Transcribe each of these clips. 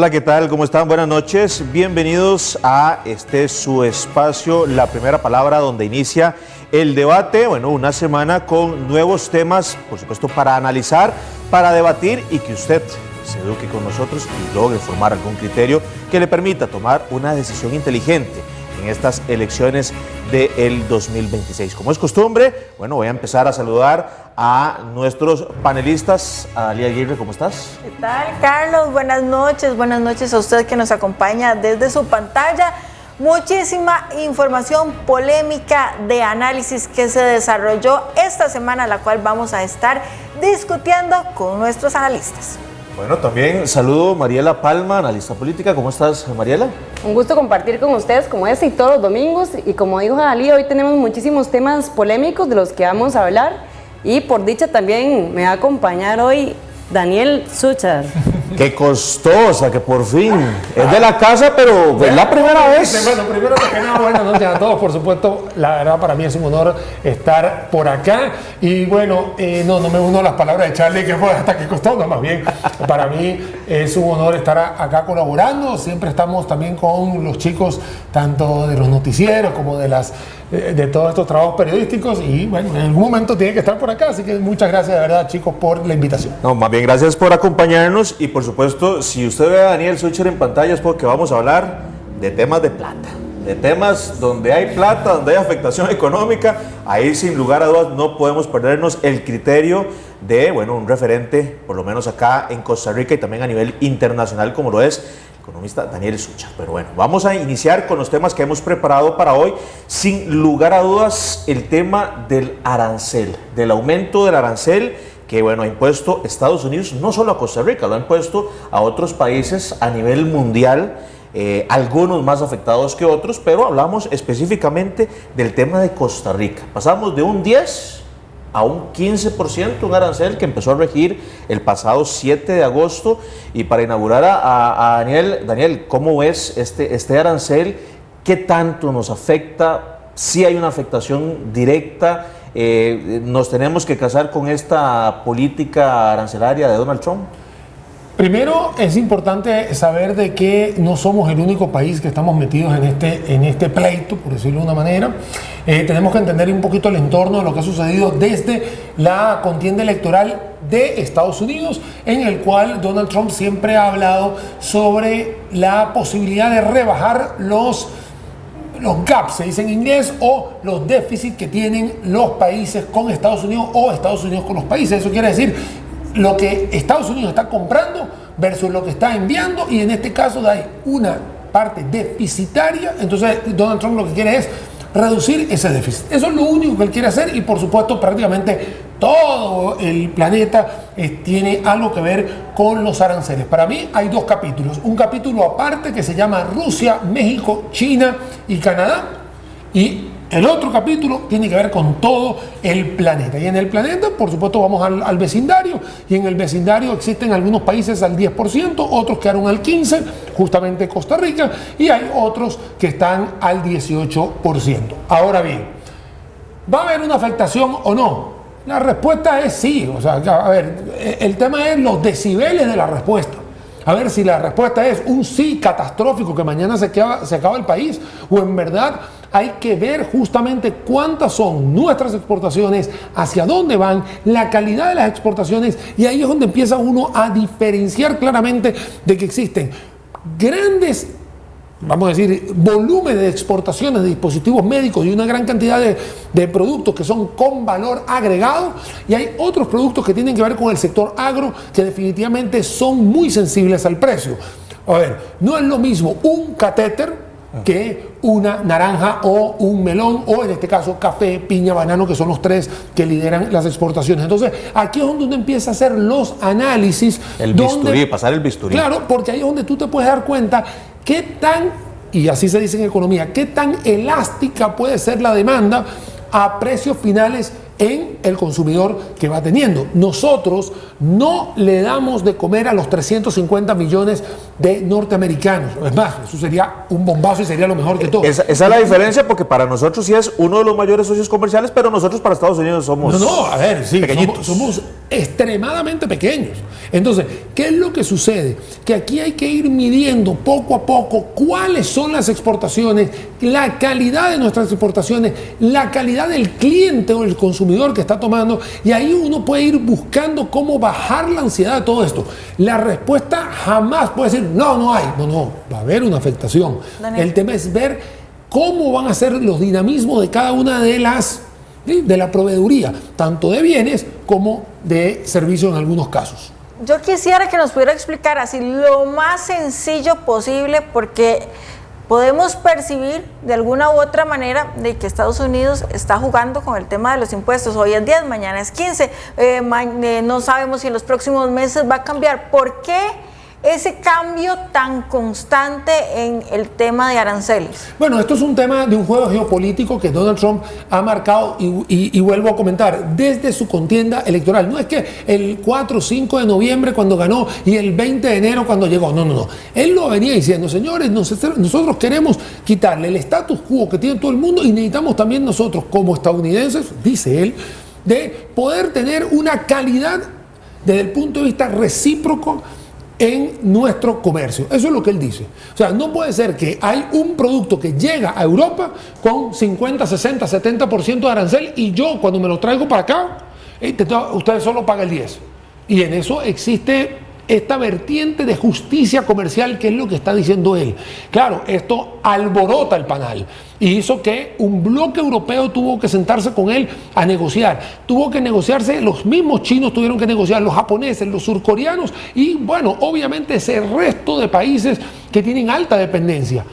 Hola, ¿qué tal? ¿Cómo están? Buenas noches. Bienvenidos a su espacio, La Primera Palabra, donde inicia el debate. Bueno, una semana con nuevos temas, por supuesto, para analizar, para debatir y que usted se eduque con nosotros y logre formar algún criterio que le permita tomar una decisión inteligente en estas elecciones del 2026. Como es costumbre, bueno, voy a empezar a saludar a nuestros panelistas. Dalia Aguirre, ¿cómo estás? ¿Qué tal, Carlos? Buenas noches a usted que nos acompaña desde su pantalla. Muchísima información polémica de análisis que se desarrolló esta semana, la cual vamos a estar discutiendo con nuestros analistas. Bueno, también saludo a Mariela Palma, analista política. ¿Cómo estás, Mariela? Un gusto compartir con ustedes como este y todos los domingos. Y como dijo Dalia, hoy tenemos muchísimos temas polémicos de los que vamos a hablar. Y por dicha también me va a acompañar hoy Daniel Suchar. Qué costosa, que por fin es de la casa, pero es la primera vez. Bueno, primero que nada, buenas noches a todos, por supuesto. La verdad, para mí es un honor estar por acá. Y bueno, no me uno a las palabras de Charlie, que fue hasta que costó, no, más bien. Para mí es un honor estar acá colaborando. Siempre estamos también con los chicos, tanto de los noticieros como de todos estos trabajos periodísticos. Y bueno, en algún momento tiene que estar por acá. Así que muchas gracias, de verdad, chicos, por la invitación. No, más bien, gracias por acompañarnos. Y por supuesto, si usted ve a Daniel Sucher en pantalla es porque vamos a hablar de temas de plata, de temas donde hay plata, donde hay afectación económica. Ahí sin lugar a dudas no podemos perdernos el criterio de, bueno, un referente, por lo menos acá en Costa Rica y también a nivel internacional, como lo es el economista Daniel Sucher. Pero bueno, vamos a iniciar con los temas que hemos preparado para hoy. Sin lugar a dudas, el tema del arancel, del aumento del arancel que, bueno, ha impuesto Estados Unidos, no solo a Costa Rica, lo ha impuesto a otros países a nivel mundial, algunos más afectados que otros, pero hablamos específicamente del tema de Costa Rica. Pasamos de un 10 a un 15%, un arancel que empezó a regir el pasado 7 de agosto. Y para inaugurar a Daniel, ¿cómo ves este arancel? ¿Qué tanto nos afecta? ¿Sí hay una afectación directa? ¿Nos tenemos que casar con esta política arancelaria de Donald Trump? Primero, es importante saber de que no somos el único país que estamos metidos en este pleito, por decirlo de una manera. Tenemos que entender un poquito el entorno de lo que ha sucedido desde la contienda electoral de Estados Unidos, en el cual Donald Trump siempre ha hablado sobre la posibilidad de rebajar los gaps, se dice en inglés, o los déficits que tienen los países con Estados Unidos o Estados Unidos con los países. Eso quiere decir lo que Estados Unidos está comprando versus lo que está enviando, y en este caso hay una parte deficitaria. Entonces Donald Trump lo que quiere es reducir ese déficit. Eso es lo único que él quiere hacer, y por supuesto prácticamente todo el planeta tiene algo que ver con los aranceles. Para mí hay dos capítulos. Un capítulo aparte que se llama Rusia, México, China y Canadá. Y el otro capítulo tiene que ver con todo el planeta. Y en el planeta, por supuesto, vamos al vecindario. Y en el vecindario existen algunos países al 10%, otros quedaron al 15%, justamente Costa Rica, y hay otros que están al 18%. Ahora bien, ¿va a haber una afectación o no? La respuesta es sí. O sea, a ver, el tema es los decibeles de la respuesta. A ver si la respuesta es un sí catastrófico, que mañana se acaba el país, o en verdad hay que ver justamente cuántas son nuestras exportaciones, hacia dónde van, la calidad de las exportaciones, y ahí es donde empieza uno a diferenciar claramente de que existen grandes, vamos a decir, volúmenes de exportaciones de dispositivos médicos y una gran cantidad de productos que son con valor agregado, y hay otros productos que tienen que ver con el sector agro que definitivamente son muy sensibles al precio. A ver, no es lo mismo un catéter que una naranja o un melón, o en este caso café, piña, banano, que son los tres que lideran las exportaciones. Entonces aquí es donde uno empieza a hacer los análisis. El bisturí, pasar el bisturí. Claro, porque ahí es donde tú te puedes dar cuenta qué tan, y así se dice en economía, qué tan elástica puede ser la demanda a precios finales en el consumidor que va teniendo. Nosotros no le damos de comer a los 350 millones de norteamericanos. Es más, eso sería un bombazo y sería lo mejor que todo. Esa es la diferencia, porque para nosotros sí es uno de los mayores socios comerciales, pero nosotros para Estados Unidos somos a ver, sí, pequeñitos. Somos extremadamente pequeños. Entonces, ¿qué es lo que sucede? Que aquí hay que ir midiendo poco a poco cuáles son las exportaciones, la calidad de nuestras exportaciones, la calidad del cliente o el consumidor que está tomando, y ahí uno puede ir buscando cómo bajar la ansiedad de todo esto. La respuesta jamás puede decir, no hay. No, va a haber una afectación. Daniel. El tema es ver cómo van a ser los dinamismos de cada una de la proveeduría, tanto de bienes como de servicios en algunos casos. Yo quisiera que nos pudiera explicar así lo más sencillo posible, porque podemos percibir de alguna u otra manera de que Estados Unidos está jugando con el tema de los impuestos. Hoy es 10, mañana es 15, no sabemos si en los próximos meses va a cambiar. ¿Por qué ese cambio tan constante en el tema de aranceles? Bueno, esto es un tema de un juego geopolítico que Donald Trump ha marcado y vuelvo a comentar, desde su contienda electoral. No es que el 4 o 5 de noviembre cuando ganó y el 20 de enero cuando llegó. No. Él lo venía diciendo, señores, nosotros queremos quitarle el status quo que tiene todo el mundo y necesitamos también nosotros como estadounidenses, dice él, de poder tener una calidad desde el punto de vista recíproco en nuestro comercio. Eso es lo que él dice. O sea, no puede ser que hay un producto que llega a Europa con 50, 60, 70% de arancel y yo cuando me lo traigo para acá, ustedes solo pagan el 10%. Y en eso existe esta vertiente de justicia comercial, que es lo que está diciendo él. Claro, esto alborota el panal y hizo que un bloque europeo tuvo que sentarse con él a negociar. Tuvo que negociarse, los mismos chinos tuvieron que negociar, los japoneses, los surcoreanos y, bueno, obviamente ese resto de países que tienen alta dependencia.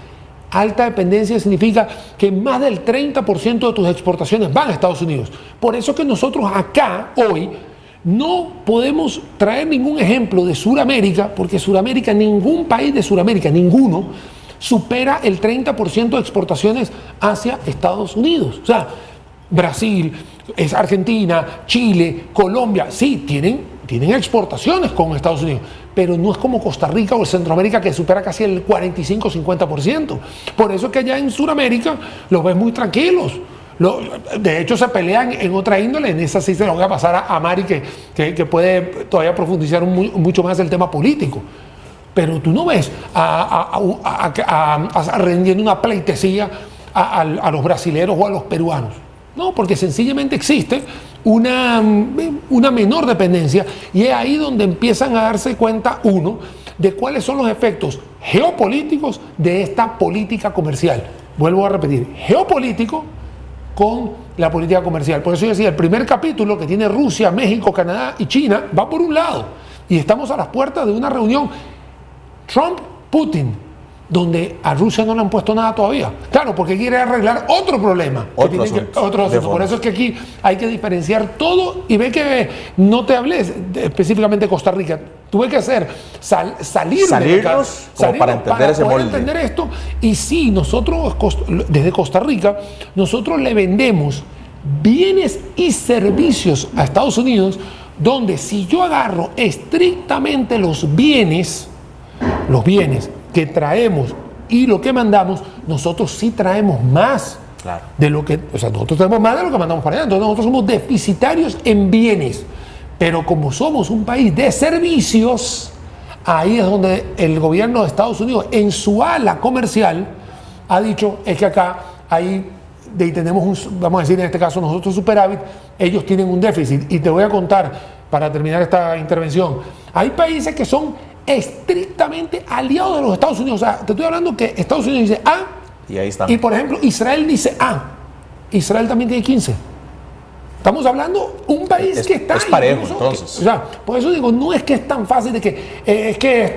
Alta dependencia significa que más del 30% de tus exportaciones van a Estados Unidos. Por eso que nosotros acá, hoy, no podemos traer ningún ejemplo de Sudamérica, porque Sudamérica, ningún país de Sudamérica, ninguno, supera el 30% de exportaciones hacia Estados Unidos. O sea, Brasil, Argentina, Chile, Colombia, sí, tienen exportaciones con Estados Unidos, pero no es como Costa Rica o Centroamérica, que supera casi el 45-50%. Por eso es que allá en Sudamérica los ves muy tranquilos. De hecho se pelean en otra índole. En esa sí se lo voy a pasar a Mari, que puede todavía profundizar mucho más el tema político. Pero tú no ves rendiendo una pleitesía a los brasileros o a los peruanos. No, porque sencillamente existe una menor dependencia, y es ahí donde empiezan a darse cuenta uno de cuáles son los efectos geopolíticos de esta política comercial. Vuelvo a repetir, geopolítico con la política comercial. Por eso yo decía, el primer capítulo que tiene Rusia, México, Canadá y China va por un lado, y estamos a las puertas de una reunión Trump-Putin, donde a Rusia no le han puesto nada todavía. Claro, porque quiere arreglar otro problema. Otro asunto. Por eso es que aquí hay que diferenciar todo, y ve que no te hablé específicamente de Costa Rica. Tuve que hacer salirnos para entender ese molde. Entender esto. Y sí, nosotros desde Costa Rica, nosotros le vendemos bienes y servicios a Estados Unidos, donde si yo agarro estrictamente los bienes que traemos y lo que mandamos, nosotros sí traemos más. Claro. De lo que, o sea, nosotros traemos más de lo que mandamos para allá. Entonces nosotros somos deficitarios en bienes. Pero como somos un país de servicios, ahí es donde el gobierno de Estados Unidos, en su ala comercial, ha dicho, es que acá tenemos vamos a decir en este caso nosotros superávit, ellos tienen un déficit. Y te voy a contar, para terminar esta intervención, hay países que son estrictamente aliados de los Estados Unidos. O sea, te estoy hablando que Estados Unidos dice A, y ahí están. Y por ejemplo, Israel dice A. Israel también tiene 15. Estamos hablando un país que está... Es parejo, entonces. O sea, por eso digo, no es que es tan fácil de que es que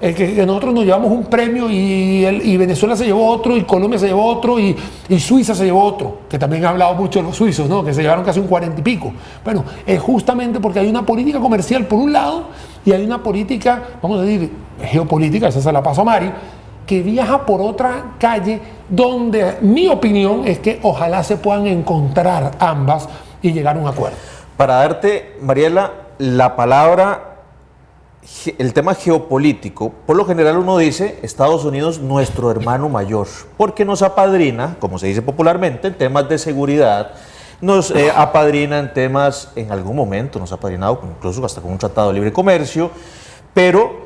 que nosotros nos llevamos un premio y Venezuela se llevó otro, y Colombia se llevó otro, y Suiza se llevó otro, que también ha hablado mucho de los suizos, ¿no? Que se llevaron casi un 40 y pico. Bueno, es justamente porque hay una política comercial por un lado, y hay una política, vamos a decir, geopolítica, esa se la paso a Mari, que viaja por otra calle, donde mi opinión es que ojalá se puedan encontrar ambas y llegar a un acuerdo. Para darte, Mariela, la palabra, el tema geopolítico, por lo general uno dice Estados Unidos nuestro hermano mayor, porque nos apadrina, como se dice popularmente, en temas de seguridad, nos apadrina en temas, en algún momento nos ha apadrinado, incluso hasta con un tratado de libre comercio, pero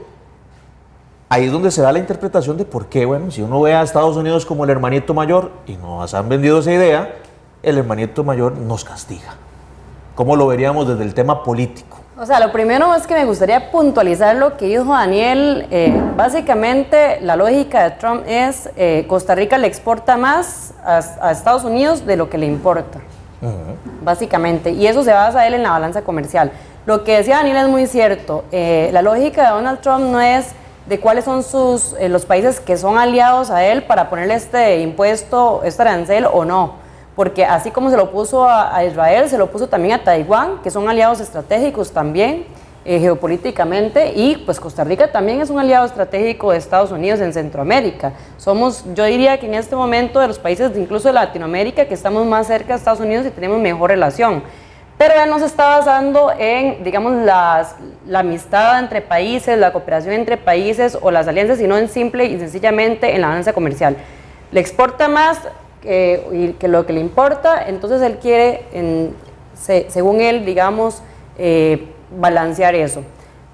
ahí es donde se da la interpretación de por qué, bueno, si uno ve a Estados Unidos como el hermanito mayor, y nos han vendido esa idea, el hermanito mayor nos castiga. ¿Cómo lo veríamos desde el tema político? O sea, lo primero es que me gustaría puntualizar lo que dijo Daniel. Básicamente, la lógica de Trump es Costa Rica le exporta más a Estados Unidos de lo que le importa, básicamente. Y eso se basa él en la balanza comercial. Lo que decía Daniel es muy cierto. La lógica de Donald Trump no es de cuáles son los países que son aliados a él para ponerle este impuesto, este arancel o no. Porque así como se lo puso a Israel, se lo puso también a Taiwán, que son aliados estratégicos también, geopolíticamente, y pues Costa Rica también es un aliado estratégico de Estados Unidos en Centroamérica. Somos, yo diría que en este momento de los países incluso de Latinoamérica, que estamos más cerca de Estados Unidos y tenemos mejor relación. Pero él no se está basando en, digamos, la amistad entre países, la cooperación entre países o las alianzas, sino en simple y sencillamente en la balanza comercial. Le exporta más que lo que le importa, entonces él quiere, según él, digamos, balancear eso.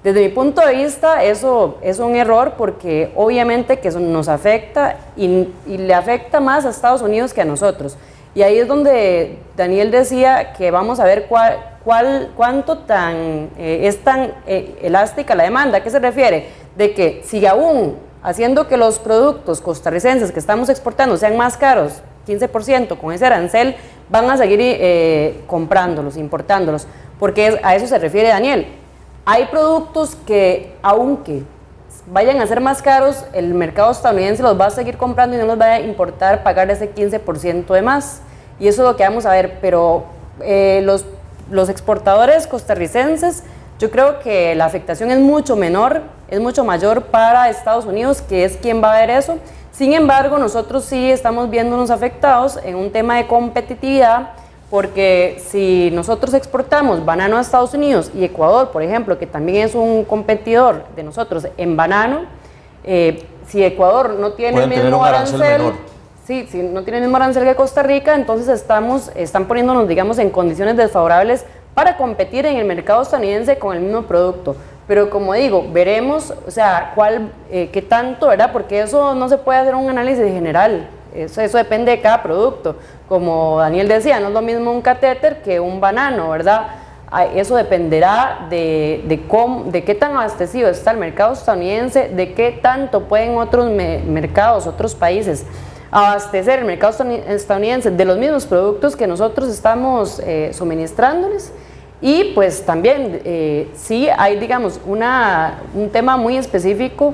Desde mi punto de vista, eso es un error porque obviamente que eso nos afecta y le afecta más a Estados Unidos que a nosotros. Y ahí es donde Daniel decía que vamos a ver cuánto es tan elástica la demanda. ¿A qué se refiere? De que si aún haciendo que los productos costarricenses que estamos exportando sean más caros, 15% con ese arancel, van a seguir comprándolos, importándolos, porque a eso se refiere Daniel. Hay productos que, aunque vayan a ser más caros, el mercado estadounidense los va a seguir comprando y no los va a importar pagar ese 15% de más. Y eso es lo que vamos a ver, pero los exportadores costarricenses, yo creo que la afectación es mucho menor, es mucho mayor para Estados Unidos, que es quien va a ver eso. Sin embargo, nosotros sí estamos viéndonos afectados en un tema de competitividad, porque si nosotros exportamos banano a Estados Unidos y Ecuador, por ejemplo, que también es un competidor de nosotros en banano, si Ecuador no tiene el mismo arancel, si no tiene el mismo arancel que Costa Rica, entonces están poniéndonos, digamos, en condiciones desfavorables para competir en el mercado estadounidense con el mismo producto. Pero como digo, veremos, o sea, qué tanto, ¿verdad? Porque eso no se puede hacer un análisis general. Eso depende de cada producto. Como Daniel decía, no es lo mismo un catéter que un banano, ¿verdad? Eso dependerá de qué tan abastecido está el mercado estadounidense, de qué tanto pueden otros mercados, otros países abastecer el mercado estadounidense de los mismos productos que nosotros estamos suministrándoles. Y pues también sí hay, digamos, un tema muy específico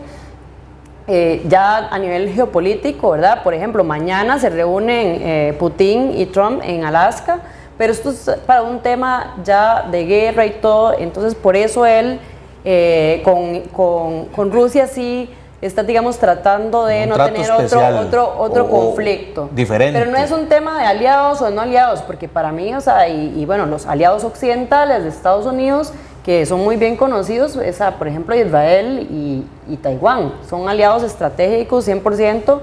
ya a nivel geopolítico, ¿verdad? Por ejemplo, mañana se reúnen Putin y Trump en Alaska, pero esto es para un tema ya de guerra y todo, entonces por eso él con Rusia sí está, digamos, tratando de no tener otro conflicto. Diferente. Pero no es un tema de aliados o no aliados, porque para mí, o sea, y bueno, los aliados occidentales de Estados Unidos, que son muy bien conocidos, por ejemplo, Israel y Taiwán, son aliados estratégicos 100%,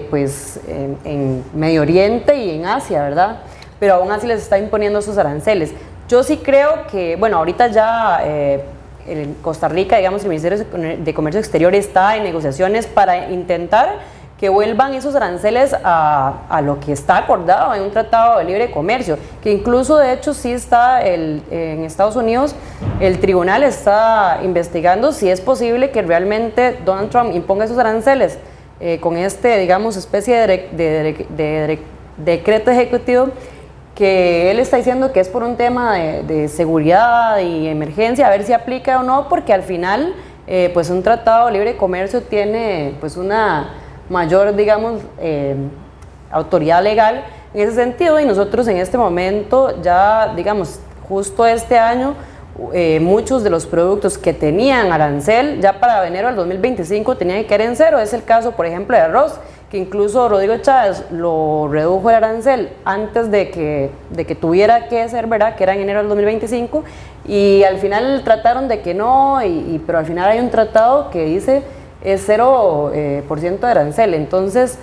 pues en Medio Oriente y en Asia, ¿verdad? Pero aún así les está imponiendo esos aranceles. Yo sí creo que, bueno, ahorita ya en Costa Rica, digamos, el Ministerio de Comercio Exterior está en negociaciones para intentar que vuelvan esos aranceles a lo que está acordado en un tratado de libre comercio, que incluso de hecho sí está en Estados Unidos, el tribunal está investigando si es posible que realmente Donald Trump imponga esos aranceles con digamos, especie de decreto ejecutivo, que él está diciendo que es por un tema de seguridad y emergencia, a ver si aplica o no, porque al final pues un tratado de libre comercio tiene pues una mayor, digamos, autoridad legal en ese sentido, y nosotros en este momento ya, digamos, justo este año, muchos de los productos que tenían arancel ya para enero del 2025 tenían que caer en cero. Es el caso, por ejemplo, de arroz, que incluso Rodrigo Chávez lo redujo el arancel antes de que tuviera que ser, ¿verdad?, que era en enero del 2025, y al final trataron de que no, pero al final hay un tratado que dice es 0% de arancel. Entonces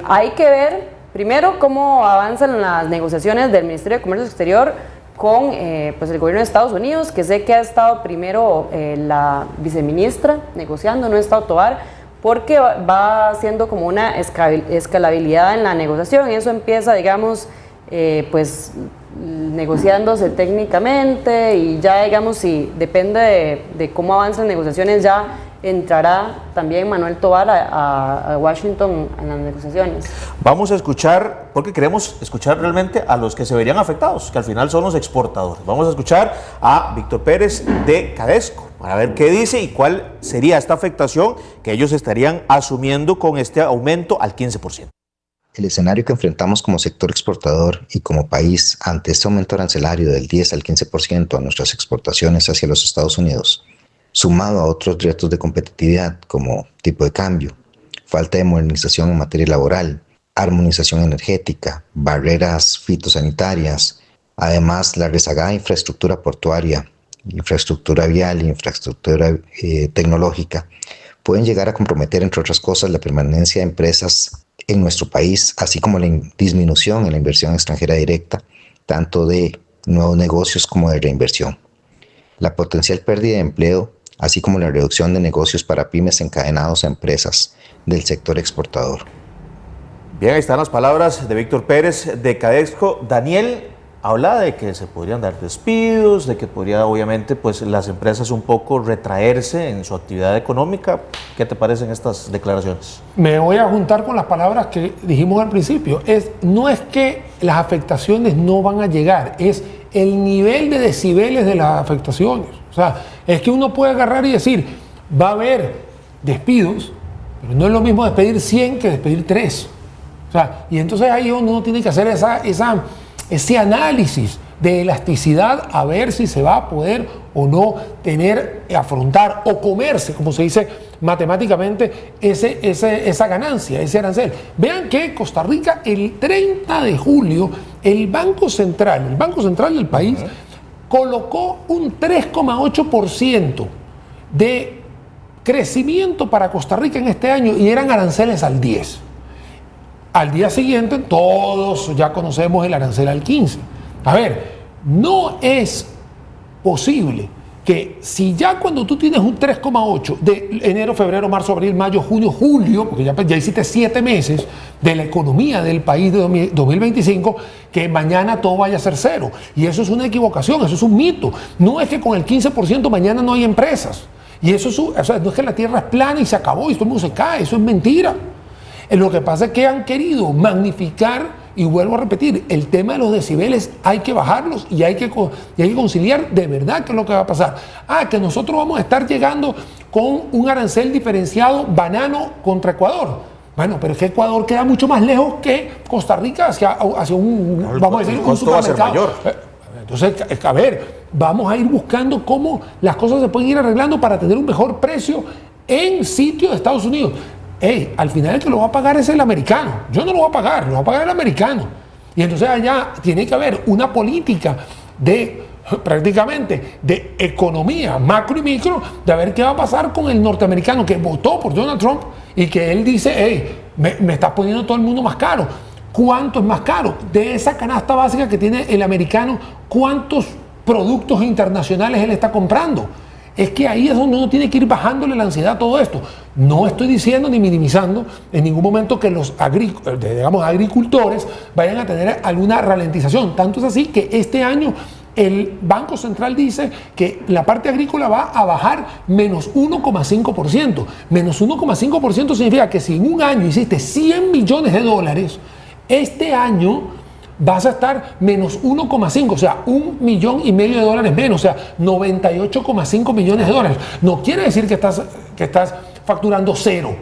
hay que ver Primero, cómo avanzan las negociaciones del Ministerio de Comercio Exterior con pues el gobierno de Estados Unidos, que sé que ha estado primero la viceministra negociando, no ha estado Tovar, porque va haciendo como una escalabilidad en la negociación, y eso empieza, digamos, pues negociándose técnicamente, y ya, digamos, si depende de cómo avanzan las negociaciones, ya entrará también Manuel Tovar a Washington en las negociaciones. Vamos a escuchar, porque queremos escuchar realmente a los que se verían afectados, que al final son los exportadores. Vamos a escuchar a Víctor Pérez de Cadesco para ver qué dice y cuál sería esta afectación que ellos estarían asumiendo con este aumento al 15%. El escenario que enfrentamos como sector exportador y como país ante este aumento arancelario del 10 al 15% a nuestras exportaciones hacia los Estados Unidos, sumado a otros retos de competitividad como tipo de cambio, falta de modernización en materia laboral, armonización energética, barreras fitosanitarias, además la rezagada infraestructura portuaria, infraestructura vial e infraestructura tecnológica, pueden llegar a comprometer, entre otras cosas, la permanencia de empresas en nuestro país, así como la disminución en la inversión extranjera directa, tanto de nuevos negocios como de reinversión. La potencial pérdida de empleo, así como la reducción de negocios para pymes encadenados a empresas del sector exportador. Bien, ahí están las palabras de Víctor Pérez de Cadesco. Daniel habla de que se podrían dar despidos, de que podría obviamente pues las empresas un poco retraerse en su actividad económica. ¿Qué te parecen estas declaraciones? Me voy a juntar con las palabras que dijimos al principio. No es que las afectaciones no van a llegar, es el nivel de decibeles de las afectaciones. O sea, es que uno puede agarrar y decir, va a haber despidos, pero no es lo mismo despedir 100 que despedir 3. O sea, y entonces ahí uno tiene que hacer ese análisis de elasticidad a ver si se va a poder o no afrontar o comerse, como se dice matemáticamente, esa ganancia, ese arancel. Vean que Costa Rica el 30 de julio, el Banco Central del país, colocó un 3,8% de crecimiento para Costa Rica en este año y eran aranceles al 10%. Al día siguiente todos ya conocemos el arancel al 15%. A ver, no es posible que si ya cuando tú tienes un 3,8% de enero, febrero, marzo, abril, mayo, junio, julio, porque ya hiciste 7 meses de la economía del país de 2025, que mañana todo vaya a ser cero. Y eso es una equivocación, eso es un mito. No es que con el 15% mañana no hay empresas. Y eso o sea, no es que la tierra es plana y se acabó y todo el mundo se cae, eso es mentira. Lo que pasa es que han querido magnificar, y vuelvo a repetir, el tema de los decibeles hay que bajarlos y hay que conciliar de verdad qué es lo que va a pasar. Que nosotros vamos a estar llegando con un arancel diferenciado banano contra Ecuador. Bueno, pero es que Ecuador queda mucho más lejos que Costa Rica hacia un, vamos a decir, un supermercado. Entonces, a ver, vamos a ir buscando cómo las cosas se pueden ir arreglando para tener un mejor precio en sitio de Estados Unidos. Al final el que lo va a pagar es el americano. Yo no lo voy a pagar, lo va a pagar el americano. Y entonces allá tiene que haber una política prácticamente de economía macro y micro, de ver qué va a pasar con el norteamericano que votó por Donald Trump y que él dice, me estás poniendo todo el mundo más caro. ¿Cuánto es más caro? De esa canasta básica que tiene el americano, ¿cuántos productos internacionales él está comprando? Es que ahí es donde uno tiene que ir bajándole la ansiedad a todo esto. No estoy diciendo ni minimizando en ningún momento que los agricultores vayan a tener alguna ralentización. Tanto es así que este año el Banco Central dice que la parte agrícola va a bajar menos 1,5%. Menos 1,5% significa que si en un año hiciste 100 millones de dólares, este año vas a estar menos 1,5, o sea, $1,5 millones menos, o sea, 98,5 millones de dólares. No quiere decir que estás facturando cero.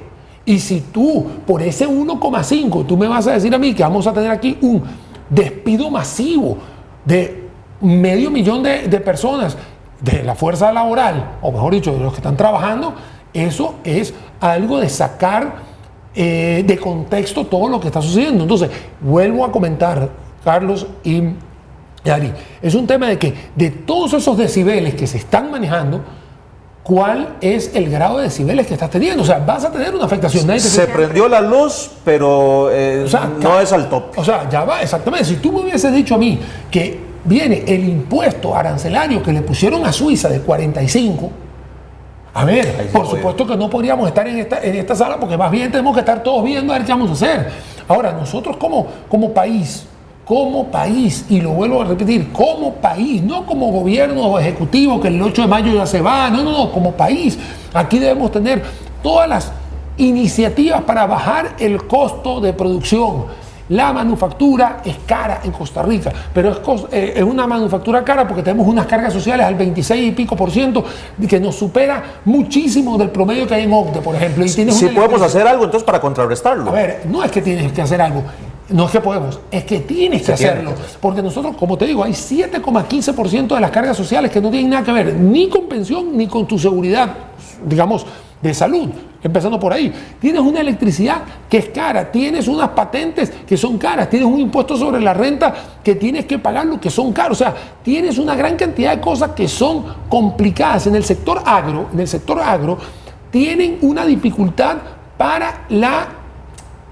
Y si tú, por ese 1,5, tú me vas a decir a mí que vamos a tener aquí un despido masivo de 500,000 de personas de la fuerza laboral, o mejor dicho, de los que están trabajando, eso es algo de sacar de contexto todo lo que está sucediendo. Entonces, vuelvo a comentar, Carlos y Ari, es un tema de que de todos esos decibeles que se están manejando, cuál es el grado de decibeles que estás teniendo. O sea, vas a tener una afectación. Se prendió la luz, pero no es al top. O sea, ya va, exactamente. Si tú me hubieses dicho a mí que viene el impuesto arancelario que le pusieron a Suiza de 45, a ver, por supuesto que no podríamos estar en esta sala, porque más bien tenemos que estar todos viendo a ver qué vamos a hacer. Ahora, nosotros como país, y lo vuelvo a repetir, como país, no como gobierno o ejecutivo que el 8 de mayo ya se va, no, como país, aquí debemos tener todas las iniciativas para bajar el costo de producción. La manufactura es cara en Costa Rica, pero es una manufactura cara porque tenemos unas cargas sociales al 26 y pico % que nos supera muchísimo del promedio que hay en OCDE, por ejemplo. Y si podemos hacer algo entonces para contrarrestarlo. A ver, no es que tienes que hacer algo, no es que podemos, es que tienes que hacerlo. Porque nosotros, como te digo, hay 7,15% de las cargas sociales que no tienen nada que ver ni con pensión ni con tu seguridad, digamos, de salud, empezando por ahí. Tienes una electricidad que es cara, tienes unas patentes que son caras, tienes un impuesto sobre la renta que tienes que pagarlo, que son caros. O sea, tienes una gran cantidad de cosas que son complicadas. En el sector agro, tienen una dificultad para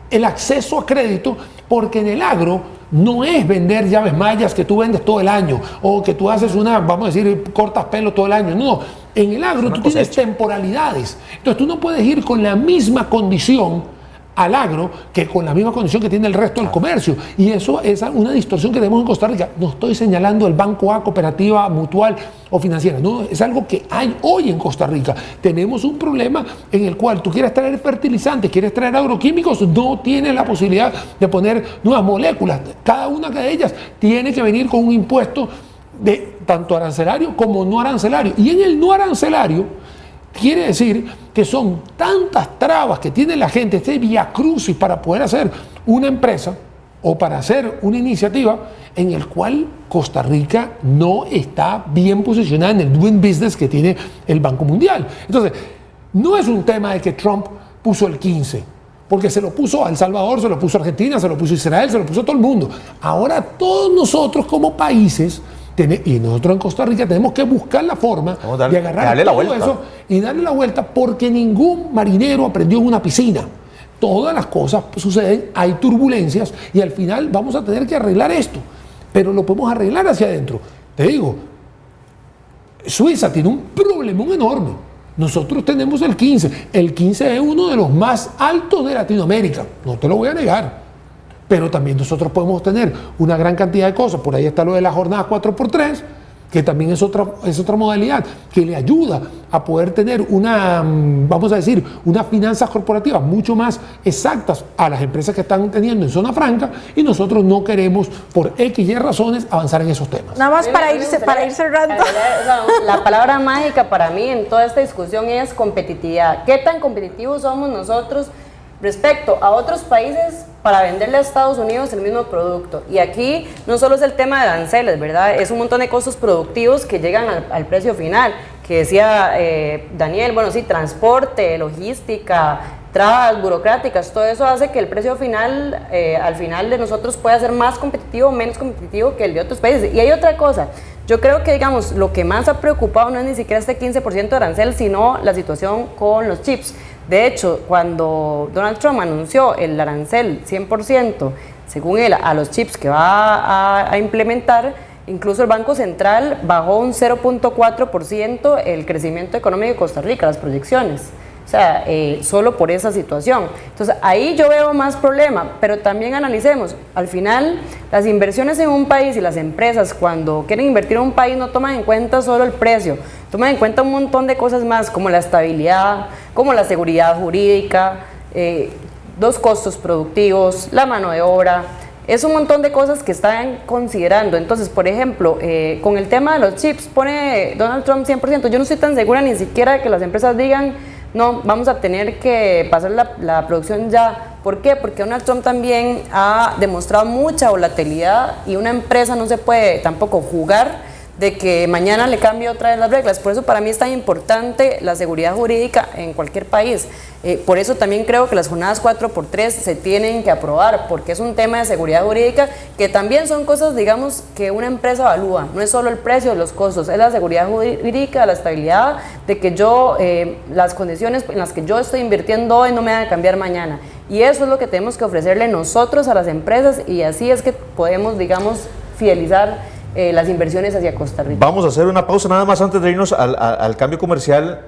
el acceso a crédito, porque en el agro no es vender llaves mayas que tú vendes todo el año o que tú haces vamos a decir, cortas pelo todo el año. No, en el agro tú tienes temporalidades. Entonces tú no puedes ir con la misma condición al agro que con la misma condición que tiene el resto del comercio. Y eso es una distorsión que tenemos en Costa Rica. No estoy señalando el Banco A, cooperativa, mutual o financiera. No, es algo que hay hoy en Costa Rica. Tenemos un problema en el cual tú quieres traer fertilizantes, quieres traer agroquímicos, no tienes la posibilidad de poner nuevas moléculas. Cada una de ellas tiene que venir con un impuesto de tanto arancelario como no arancelario. Y en el no arancelario quiere decir que son tantas trabas que tiene la gente, este viacrucis para poder hacer una empresa o para hacer una iniciativa en el cual Costa Rica no está bien posicionada en el doing business que tiene el Banco Mundial. Entonces, no es un tema de que Trump puso el 15, porque se lo puso a El Salvador, se lo puso a Argentina, se lo puso a Israel, se lo puso a todo el mundo. Ahora todos nosotros como países, y nosotros en Costa Rica tenemos que buscar la forma de agarrar todo eso y darle la vuelta, porque ningún marinero aprendió en una piscina. Todas las cosas suceden, hay turbulencias y al final vamos a tener que arreglar esto, pero lo podemos arreglar hacia adentro. Te digo, Suiza tiene un problemón enorme. Nosotros tenemos el 15. El 15 es uno de los más altos de Latinoamérica, no te lo voy a negar. Pero también nosotros podemos tener una gran cantidad de cosas. Por ahí está lo de la jornada 4x3, que también es otra modalidad que le ayuda a poder tener vamos a decir, unas finanzas corporativas mucho más exactas a las empresas que están teniendo en zona franca, y nosotros no queremos, por X y razones, avanzar en esos temas. Nada más para ir cerrando. La palabra mágica para mí en toda esta discusión es competitividad. ¿Qué tan competitivos somos nosotros respecto a otros países para venderle a Estados Unidos el mismo producto? Y aquí no solo es el tema de aranceles, ¿verdad? Es un montón de costos productivos que llegan al precio final, que decía Daniel, bueno, sí, transporte, logística, trabas burocráticas, todo eso hace que el precio final, al final de nosotros pueda ser más competitivo o menos competitivo que el de otros países. Y hay otra cosa, yo creo que, digamos, lo que más ha preocupado no es ni siquiera este 15% de arancel, sino la situación con los chips. De hecho, cuando Donald Trump anunció el arancel 100%, según él, a los chips que va a implementar, incluso el Banco Central bajó un 0.4% el crecimiento económico de Costa Rica, las proyecciones. O sea, solo por esa situación. Entonces, ahí yo veo más problema, pero también analicemos, al final, las inversiones en un país y las empresas, cuando quieren invertir en un país, no toman en cuenta solo el precio, toman en cuenta un montón de cosas más, como la estabilidad, como la seguridad jurídica, los costos productivos, la mano de obra. Es un montón de cosas que están considerando. Entonces, por ejemplo, con el tema de los chips, pone Donald Trump 100%. Yo no estoy tan segura ni siquiera que las empresas digan, no, vamos a tener que pasar la producción ya. ¿Por qué? Porque Donald Trump también ha demostrado mucha volatilidad y una empresa no se puede tampoco jugar de que mañana le cambie otra vez las reglas. Por eso para mí es tan importante la seguridad jurídica en cualquier país. Por eso también creo que las jornadas 4x3 se tienen que aprobar, porque es un tema de seguridad jurídica que también son cosas, digamos, que una empresa evalúa. No es solo el precio de los costos, es la seguridad jurídica, la estabilidad de que yo, las condiciones en las que yo estoy invirtiendo hoy no me van a cambiar mañana. Y eso es lo que tenemos que ofrecerle nosotros a las empresas y así es que podemos, digamos, fidelizar las inversiones hacia Costa Rica. Vamos a hacer una pausa nada más antes de irnos al cambio comercial.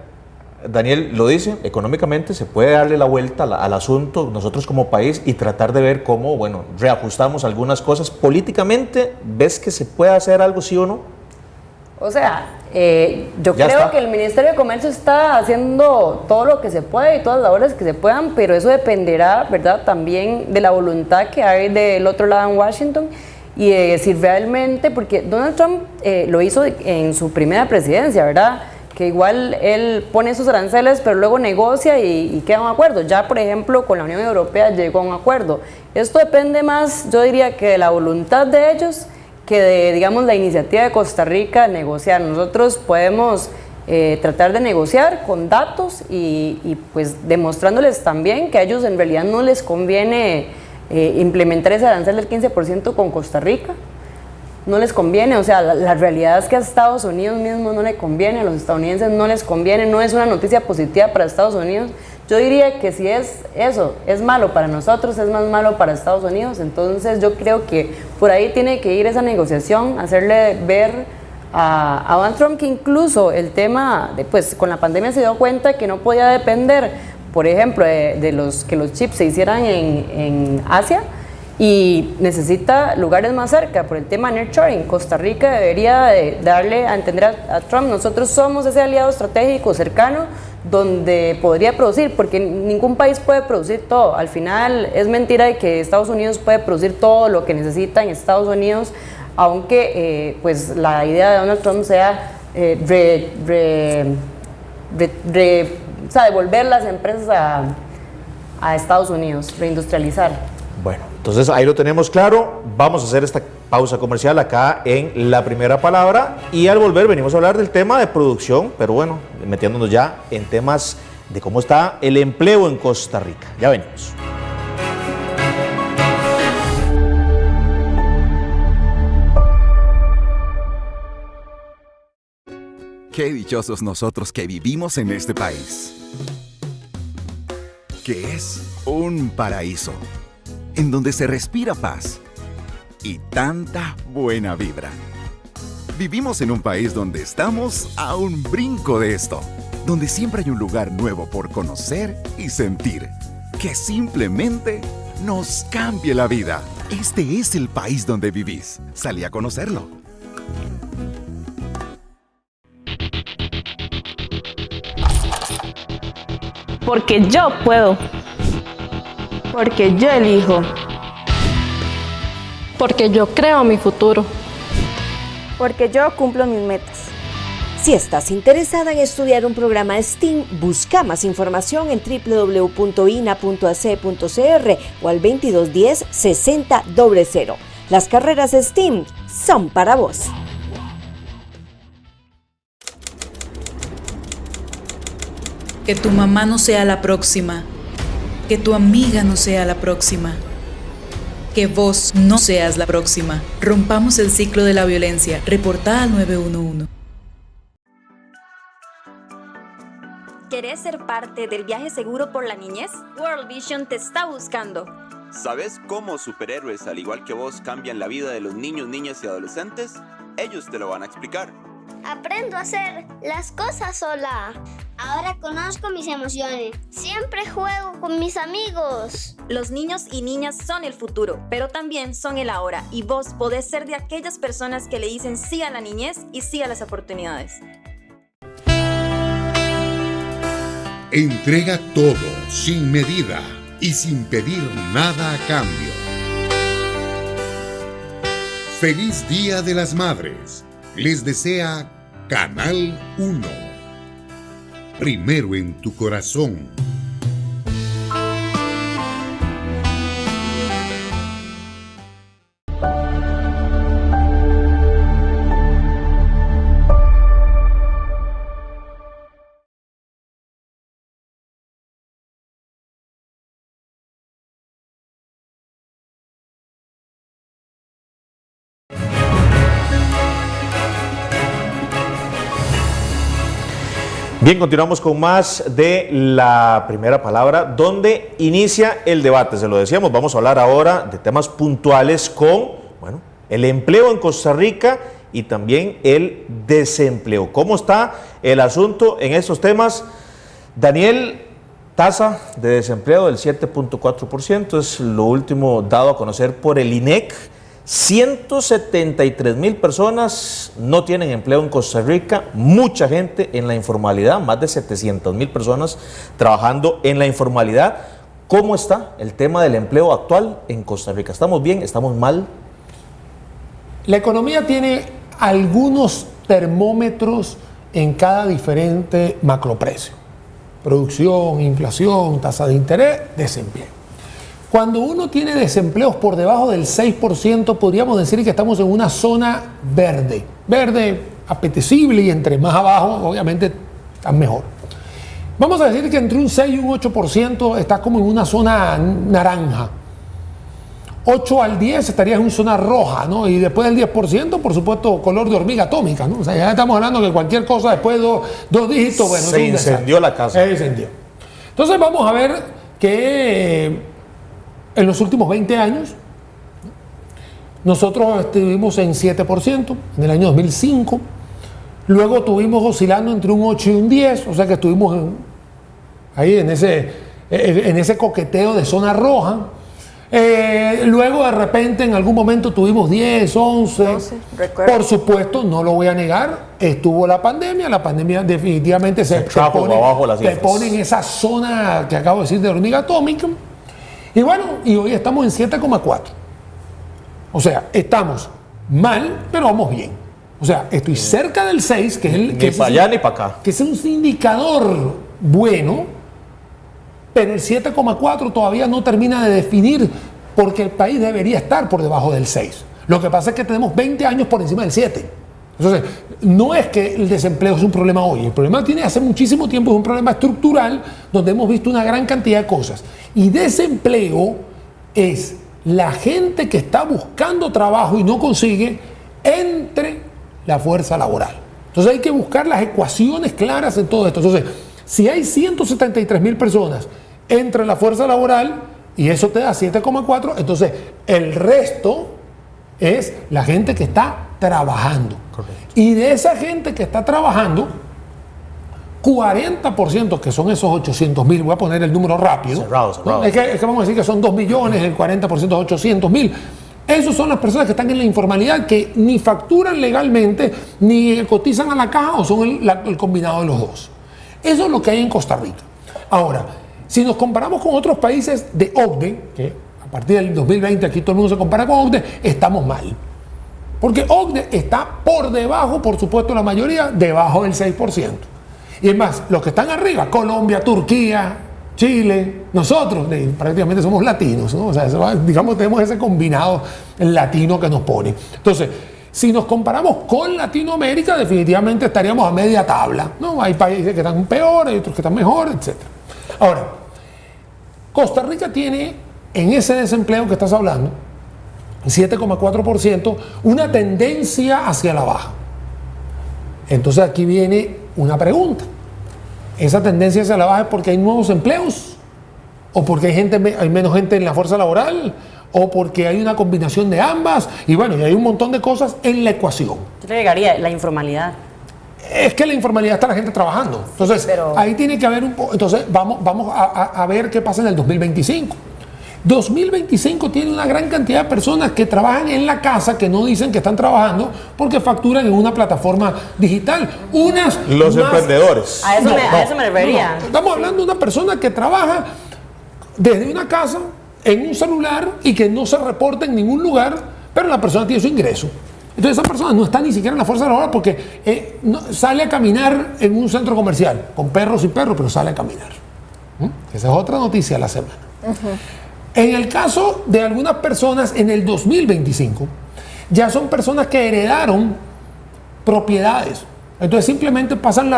Daniel lo dice, económicamente se puede darle la vuelta al asunto nosotros como país y tratar de ver cómo, bueno, reajustamos algunas cosas. Políticamente, ¿ves que se puede hacer algo, sí o no? O sea, yo creo que el Ministerio de Comercio está haciendo todo lo que se puede y todas las labores que se puedan, pero eso dependerá, ¿verdad?, también de la voluntad que hay del otro lado en Washington y de si realmente, porque Donald Trump lo hizo en su primera presidencia, ¿verdad?, que igual él pone sus aranceles, pero luego negocia y queda un acuerdo. Ya, por ejemplo, con la Unión Europea llegó a un acuerdo. Esto depende más, yo diría, que de la voluntad de ellos, que de, digamos, la iniciativa de Costa Rica negociar. Nosotros podemos tratar de negociar con datos y pues demostrándoles también que a ellos en realidad no les conviene implementar ese arancel del 15% con Costa Rica. No les conviene, o sea, la realidad es que a Estados Unidos mismo no le conviene, a los estadounidenses no les conviene, no es una noticia positiva para Estados Unidos. Yo diría que si es eso, es malo para nosotros, es más malo para Estados Unidos, entonces yo creo que por ahí tiene que ir esa negociación, hacerle ver a Donald Trump que incluso el tema, pues con la pandemia se dio cuenta que no podía depender, por ejemplo, de que los chips se hicieran en Asia, y necesita lugares más cerca por el tema nearshoring. Costa Rica debería darle a entender a Trump, nosotros somos ese aliado estratégico cercano donde podría producir, porque ningún país puede producir todo. Al final es mentira de que Estados Unidos puede producir todo lo que necesita en Estados Unidos, aunque pues la idea de Donald Trump sea o sea, devolver las empresas a Estados Unidos, reindustrializar. Bueno, entonces ahí lo tenemos claro. Vamos a hacer esta pausa comercial acá en La Primera Palabra y al volver venimos a hablar del tema de producción, pero bueno, metiéndonos ya en temas de cómo está el empleo en Costa Rica. Ya venimos. Qué dichosos nosotros que vivimos en este país, que es un paraíso, en donde se respira paz y tanta buena vibra. Vivimos en un país donde estamos a un brinco de esto, donde siempre hay un lugar nuevo por conocer y sentir, que simplemente nos cambie la vida. Este es el país donde vivís. Salí a conocerlo. Porque yo puedo. Porque yo elijo. Porque yo creo mi futuro. Porque yo cumplo mis metas. Si estás interesada en estudiar un programa STEAM, busca más información en www.ina.ac.cr o al 2210-6000. Las carreras STEAM son para vos. Que tu mamá no sea la próxima. Que tu amiga no sea la próxima. Que vos no seas la próxima. Rompamos el ciclo de la violencia. Reportá al 911. ¿Querés ser parte del viaje seguro por la niñez? World Vision te está buscando. ¿Sabes cómo superhéroes, al igual que vos, cambian la vida de los niños, niñas y adolescentes? Ellos te lo van a explicar. Aprendo a hacer las cosas sola. Ahora conozco mis emociones. Siempre juego con mis amigos. Los niños y niñas son el futuro, pero también son el ahora. Y vos podés ser de aquellas personas que le dicen sí a la niñez y sí a las oportunidades. Entrega todo sin medida y sin pedir nada a cambio. Feliz Día de las Madres. Les desea Canal 1. Primero en tu corazón. Bien, continuamos con más de la primera palabra, donde inicia el debate. Se lo decíamos, vamos a hablar ahora de temas puntuales con, bueno, el empleo en Costa Rica y también el desempleo. ¿Cómo está el asunto en estos temas? Daniel, tasa de desempleo del 7.4%, es lo último dado a conocer por el INEC. 173,000 personas no tienen empleo en Costa Rica, mucha gente en la informalidad, más de 700,000 personas trabajando en la informalidad. ¿Cómo está el tema del empleo actual en Costa Rica? ¿Estamos bien? ¿Estamos mal? La economía tiene algunos termómetros en cada diferente macroprecio: producción, inflación, tasa de interés, desempleo. Cuando uno tiene desempleos por debajo del 6%, podríamos decir que estamos en una zona verde. Verde apetecible, y entre más abajo, obviamente, está mejor. Vamos a decir que entre un 6 y un 8% está como en una zona naranja. 8 al 10 estaría en una zona roja, ¿no? Y después del 10%, por supuesto, color de hormiga atómica, ¿no? O sea, ya estamos hablando que cualquier cosa después de dos dígitos, bueno, se incendió la casa. Se incendió. Entonces vamos a ver que en los últimos 20 años, nosotros estuvimos en 7% en el año 2005, luego estuvimos oscilando entre un 8 y un 10, o sea que estuvimos ahí en ese coqueteo de zona roja. Luego de repente en algún momento tuvimos 10, 11, por supuesto, no lo voy a negar, estuvo la pandemia definitivamente te pone en esa zona que acabo de decir de hormiga atómica. Y bueno, y hoy estamos en 7,4. O sea, estamos mal, pero vamos bien. O sea, estoy cerca del 6, que es el... Ni para allá ni para acá. Que es un indicador bueno, pero el 7,4 todavía no termina de definir, porque el país debería estar por debajo del 6. Lo que pasa es que tenemos 20 años por encima del 7. Entonces, no es que el desempleo es un problema hoy, el problema tiene hace muchísimo tiempo, es un problema estructural donde hemos visto una gran cantidad de cosas. Y desempleo es la gente que está buscando trabajo y no consigue entre la fuerza laboral. Entonces hay que buscar las ecuaciones claras en todo esto. Entonces, si hay 173,000 personas entre la fuerza laboral y eso te da 7,4, entonces el resto es la gente que está trabajando. Correcto. Y de esa gente que está trabajando, 40%, que son esos 800,000, voy a poner el número rápido. Cerrado. ¿No? Es que vamos a decir que son 2 millones, el 40% es 800,000. Esos son las personas que están en la informalidad, que ni facturan legalmente, ni cotizan a la caja o son el combinado de los dos. Eso es lo que hay en Costa Rica. Ahora, si nos comparamos con otros países de OCDE, que a partir del 2020 aquí todo el mundo se compara con OCDE, estamos mal. Porque OCDE está por debajo, por supuesto, la mayoría, debajo del 6%. Y es más, los que están arriba, Colombia, Turquía, Chile, nosotros prácticamente somos latinos, ¿no? O sea, digamos, tenemos ese combinado latino que nos pone. Entonces, si nos comparamos con Latinoamérica, definitivamente estaríamos a media tabla, ¿no? Hay países que están peor, hay otros que están mejor, etc. Ahora, Costa Rica tiene, en ese desempleo que estás hablando, 7,4%, una tendencia hacia la baja. Entonces aquí viene una pregunta. ¿Esa tendencia hacia la baja es porque hay nuevos empleos? ¿O porque hay menos gente en la fuerza laboral? ¿O porque hay una combinación de ambas? Y bueno, y hay un montón de cosas en la ecuación. Yo le agregaría la informalidad. Es que la informalidad está la gente trabajando. Entonces, sí, pero ahí tiene que haber un poco. Entonces, vamos a ver qué pasa en el 2025. 2025 tiene una gran cantidad de personas que trabajan en la casa, que no dicen que están trabajando porque facturan en una plataforma digital. Los emprendedores. A eso me refería. No. Estamos hablando de una persona que trabaja desde una casa, en un celular, y que no se reporta en ningún lugar, pero la persona tiene su ingreso. Entonces esa persona no está ni siquiera en la fuerza laboral porque sale a caminar en un centro comercial, con perros y perros, pero sale a caminar. Esa es otra noticia de la semana. En el caso de algunas personas, en el 2025, ya son personas que heredaron propiedades. Entonces simplemente pasan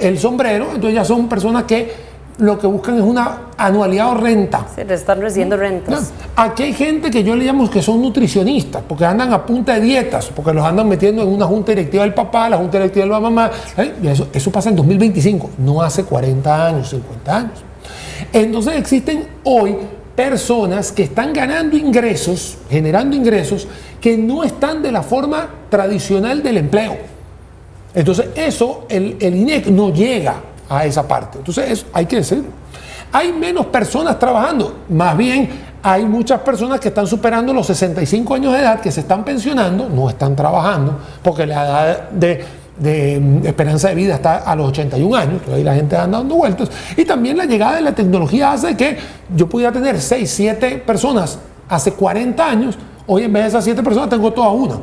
el sombrero, entonces ya son personas que lo que buscan es una anualidad o renta. Sí, están recibiendo rentas. Aquí hay gente que yo le llamo que son nutricionistas, porque andan a punta de dietas, porque los andan metiendo en una junta directiva del papá, la junta directiva de la mamá. Y eso pasa en 2025, no hace 40 años, 50 años. Entonces existen hoy personas que están ganando ingresos, generando ingresos, que no están de la forma tradicional del empleo. Entonces eso, el INEC no llega a esa parte. Entonces eso hay que decirlo. Hay menos personas trabajando, más bien hay muchas personas que están superando los 65 años de edad, que se están pensionando, no están trabajando, porque la edad de esperanza de vida está a los 81 años, entonces ahí la gente anda dando vueltas. Y también la llegada de la tecnología hace que yo pudiera tener 6, 7 personas hace 40 años, hoy en vez de esas 7 personas tengo toda una.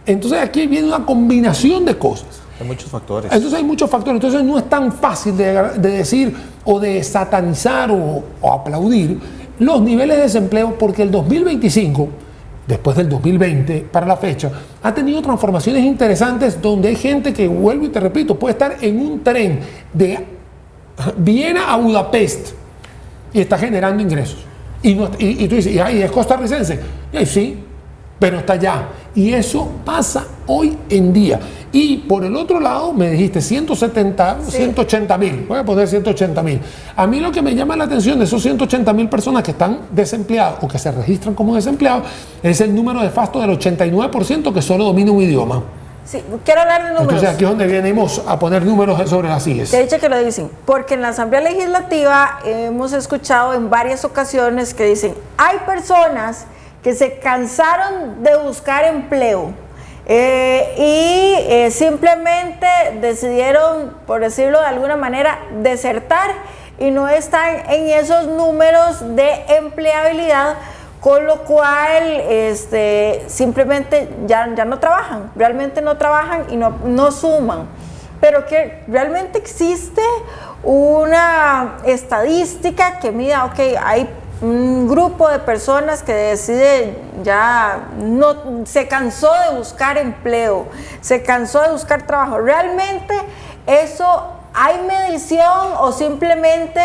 Entonces aquí viene una combinación de cosas. Hay muchos factores. Entonces hay muchos factores. Entonces no es tan fácil de decir o de satanizar o aplaudir los niveles de desempleo, porque el 2025, después del 2020 para la fecha, ha tenido transformaciones interesantes donde hay gente que, vuelvo y te repito, puede estar en un tren de Viena a Budapest y está generando ingresos. Y tú dices, ¿y es costarricense? Y sí, pero está allá. Y eso pasa hoy en día. Y por el otro lado, me dijiste 180 mil, voy a poner 180 mil. A mí lo que me llama la atención de esos 180 mil personas que están desempleadas o que se registran como desempleados es el número de facto del 89% que solo domina un idioma. Sí, quiero hablar de números. Entonces aquí es donde venimos a poner números sobre las IES. Te he dicho que lo dicen, porque en la Asamblea Legislativa hemos escuchado en varias ocasiones que dicen, hay personas que se cansaron de buscar empleo y simplemente decidieron, por decirlo de alguna manera, desertar y no están en esos números de empleabilidad, con lo cual simplemente ya no trabajan, realmente no trabajan y no suman. Pero que realmente existe una estadística que mida, ok, hay un grupo de personas que decide se cansó de buscar empleo, se cansó de buscar trabajo. ¿Realmente eso hay medición o simplemente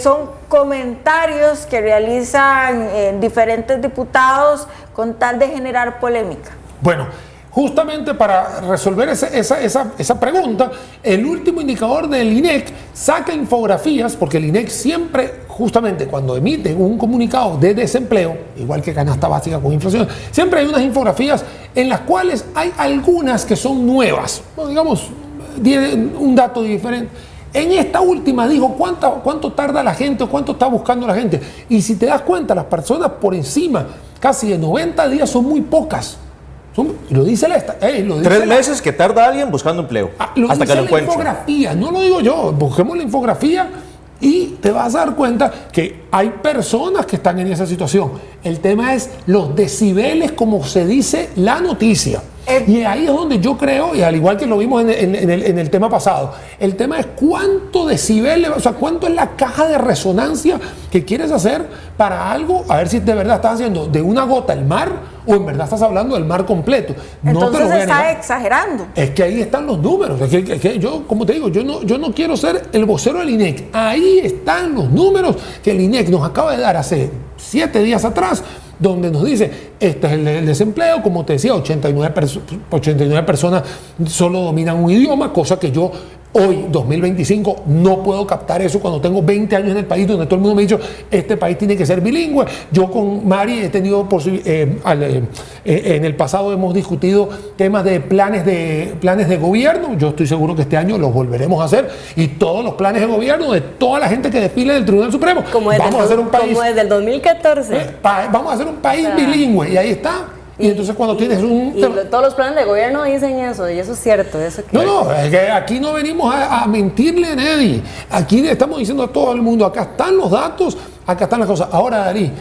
son comentarios que realizan diferentes diputados con tal de generar polémica? Bueno, justamente para resolver esa pregunta, el último indicador del INEC saca infografías, porque el INEC siempre, justamente cuando emite un comunicado de desempleo, igual que canasta básica con inflación, siempre hay unas infografías en las cuales hay algunas que son nuevas, digamos, tienen un dato diferente. En esta última dijo cuánto tarda la gente o cuánto está buscando la gente. Y si te das cuenta, las personas por encima, casi de 90 días, son muy pocas. Lo dice la... 3 meses que tarda alguien buscando empleo, hasta que lo encuentre. Infografía, no lo digo yo, busquemos la infografía y te vas a dar cuenta que hay personas que están en esa situación. El tema es los decibeles, como se dice la noticia. Y ahí es donde yo creo, y al igual que lo vimos en el tema pasado, el tema es cuánto decibeles, o sea, cuánto es la caja de resonancia que quieres hacer para algo, a ver si de verdad estás haciendo de una gota el mar o en verdad estás hablando del mar completo. Entonces no está exagerando. Es que ahí están los números. Es que yo, como te digo, yo no quiero ser el vocero del INEC. Ahí están los números que el INEC nos acaba de dar hace 7 días atrás, donde nos dice, este es el desempleo, como te decía, 89 personas solo dominan un idioma, cosa que yo hoy, 2025, no puedo captar eso cuando tengo 20 años en el país, donde todo el mundo me ha dicho, este país tiene que ser bilingüe. Yo con Mari he tenido, en el pasado hemos discutido temas de planes de gobierno. Yo estoy seguro que este año los volveremos a hacer, y todos los planes de gobierno de toda la gente que desfile del Tribunal Supremo. Como desde el 2014. Vamos a hacer un país bilingüe, y ahí está. Y entonces cuando tienes todos los planes de gobierno dicen eso, y eso es cierto. Es que aquí no venimos a mentirle a nadie. Aquí le estamos diciendo a todo el mundo, acá están los datos, acá están las cosas. Ahora, Darí,